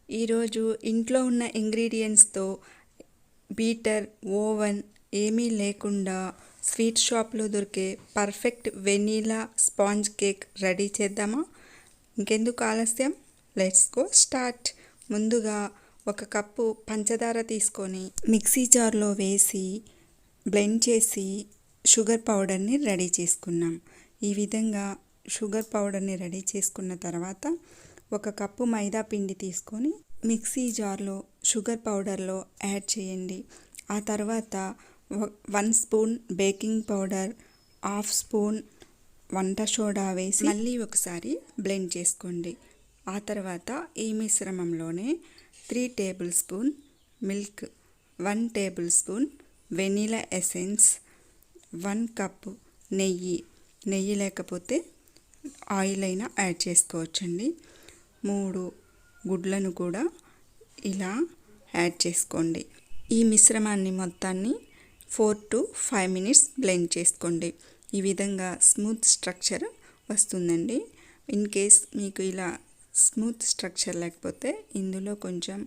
ఈరోజు ఇంట్లో ఉన్న ఇంగ్రీడియంట్స్తో బీటర్, ఓవెన్ ఏమీ లేకుండా స్వీట్ షాప్లో దొరికే perfect vanilla sponge cake ready చేద్దామా? ఇంకెందుకు ఆలస్యం, లెట్స్ గో స్టార్ట్. ముందుగా 1 కప్పు పంచదార తీసుకొని మిక్సీ జార్లో వేసి బ్లెండ్ చేసి షుగర్ పౌడర్ని రెడీ చేసుకున్నాం. ఈ విధంగా షుగర్ పౌడర్ని రెడీ చేసుకున్న తర్వాత 1 కప్పు మైదా పిండి తీసుకొని మిక్సీ జార్లో షుగర్ పౌడర్లో యాడ్ చేయండి. ఆ తర్వాత 1 స్పూన్ బేకింగ్ పౌడర్, 1/2 స్పూన్ వంట సోడా వేసి మళ్ళీ ఒకసారి బ్లెండ్ చేసుకోండి. ఆ తర్వాత ఈ మిశ్రమంలోనే 3 table spoon milk, 1 table spoon vanilla essence, 1 cup నెయ్యి లేకపోతే ఆయిల్ అయినా యాడ్ చేసుకోవచ్చండి. 3 గుడ్లను కూడా ఇలా యాడ్ చేసుకోండి. ఈ మిశ్రమాన్ని మొత్తాన్ని 4 to 5 minutes బ్లెండ్ చేసుకోండి. ఈ విధంగా స్మూత్ స్ట్రక్చర్ వస్తుందండి. ఇన్ కేస్ మీకు ఇలా స్మూత్ స్ట్రక్చర్ లేకపోతే ఇందులో కొంచెం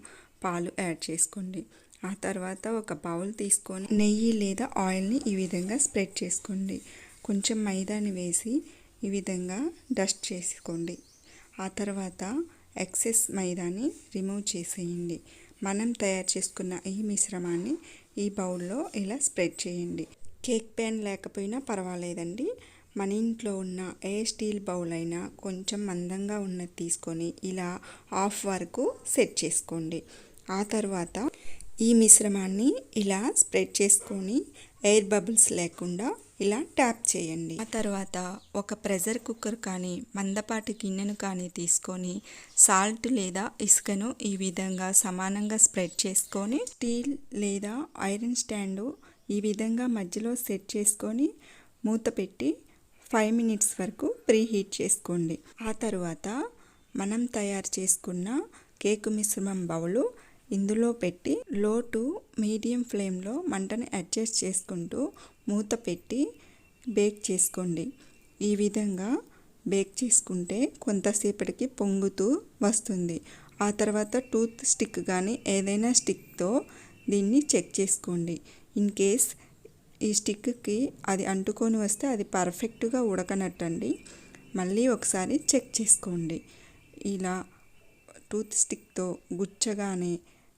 పాలు యాడ్ చేసుకోండి. ఆ తర్వాత ఒక బౌల్ తీసుకొని నెయ్యి లేదా ఆయిల్ని ఈ విధంగా స్ప్రెడ్ చేసుకోండి. కొంచెం మైదాని వేసి ఈ విధంగా డస్ట్ చేసుకోండి. ఆ తర్వాత ఎక్సెస్ మైదాని రిమూవ్ చేసేయండి. మనం తయారు చేసుకున్న ఈ మిశ్రమాన్ని ఈ బౌల్లో ఇలా స్ప్రెడ్ చేయండి. కేక్ ప్యాన్ లేకపోయినా పర్వాలేదండి. మన ఇంట్లో ఉన్న ఏ స్టీల్ బౌల్ అయినా కొంచెం మందంగా ఉన్నది తీసుకొని ఇలా హాఫ్ వరకు సెట్ చేసుకోండి. ఆ తర్వాత ఈ మిశ్రమాన్ని ఇలా స్ప్రెడ్ చేసుకొని ఎయిర్ బబుల్స్ లేకుండా ఇలా ట్యాప్ చేయండి. ఆ తర్వాత ఒక ప్రెషర్ కుక్కర్ కానీ మందపాటి గిన్నెను కానీ తీసుకొని సాల్ట్ లేదా ఇసుకను ఈ విధంగా సమానంగా స్ప్రెడ్ చేసుకొని స్టీల్ లేదా ఐరన్ స్టాండు ఈ విధంగా మధ్యలో సెట్ చేసుకొని మూత పెట్టి 5 minutes వరకు ప్రీహీట్ చేసుకోండి. ఆ తర్వాత మనం తయారు చేసుకున్న కేకు మిశ్రమం బౌలు ఇందులో పెట్టి లో టు మీడియం ఫ్లేమ్లో మంటని అడ్జస్ట్ చేసుకుంటూ మూత పెట్టి బేక్ చేసుకోండి. ఈ విధంగా బేక్ చేసుకుంటే కొంతసేపటికి పొంగుతూ వస్తుంది. ఆ తర్వాత టూత్ స్టిక్ కానీ ఏదైనా స్టిక్తో దీన్ని చెక్ చేసుకోండి. ఇన్ కేస్ ఈ స్టిక్కి అది అంటుకొని వస్తే అది పర్ఫెక్ట్గా ఉడకనట్టండి. మళ్ళీ ఒకసారి చెక్ చేసుకోండి. ఇలా టూత్ స్టిక్తో గుచ్చగానే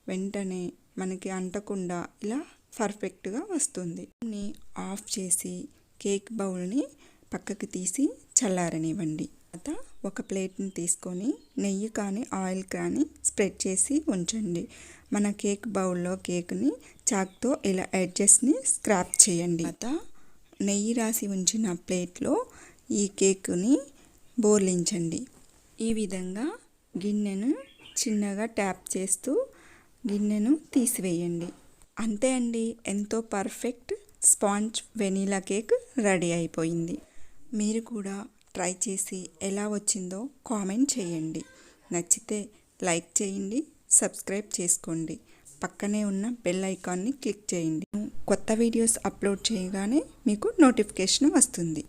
వెంటనే మనకి అంటకుండా ఇలా పర్ఫెక్ట్గా వస్తుంది. దీన్ని ఆఫ్ చేసి కేక్ బౌల్ని పక్కకి తీసి చల్లారనివ్వండి. తర్వాత ఒక ప్లేట్ని తీసుకొని నెయ్యి కానీ ఆయిల్ కానీ స్ప్రెడ్ చేసి ఉంచండి. మన కేక్ బౌల్లో కేక్ని చాక్తో ఇలా ఎడ్జెస్ని స్క్రాప్ చేయండి. తర్వాత నెయ్యి రాసి ఉంచిన ప్లేట్లో ఈ కేక్ని బోర్లించండి. ఈ విధంగా గిన్నెను చిన్నగా ట్యాప్ చేస్తూ గిన్నెను తీసివేయండి. అంతే అండి, ఎంతో perfect sponge vanilla cake ready అయిపోయింది. మీరు కూడా ట్రై చేసి ఎలా వచ్చిందో కామెంట్ చేయండి. నచ్చితే లైక్ చేయండి, సబ్స్క్రైబ్ చేసుకోండి. పక్కనే ఉన్న బెల్ ఐకాన్ని క్లిక్ చేయండి. కొత్త వీడియోస్ అప్లోడ్ చేయగానే మీకు నోటిఫికేషన్ వస్తుంది.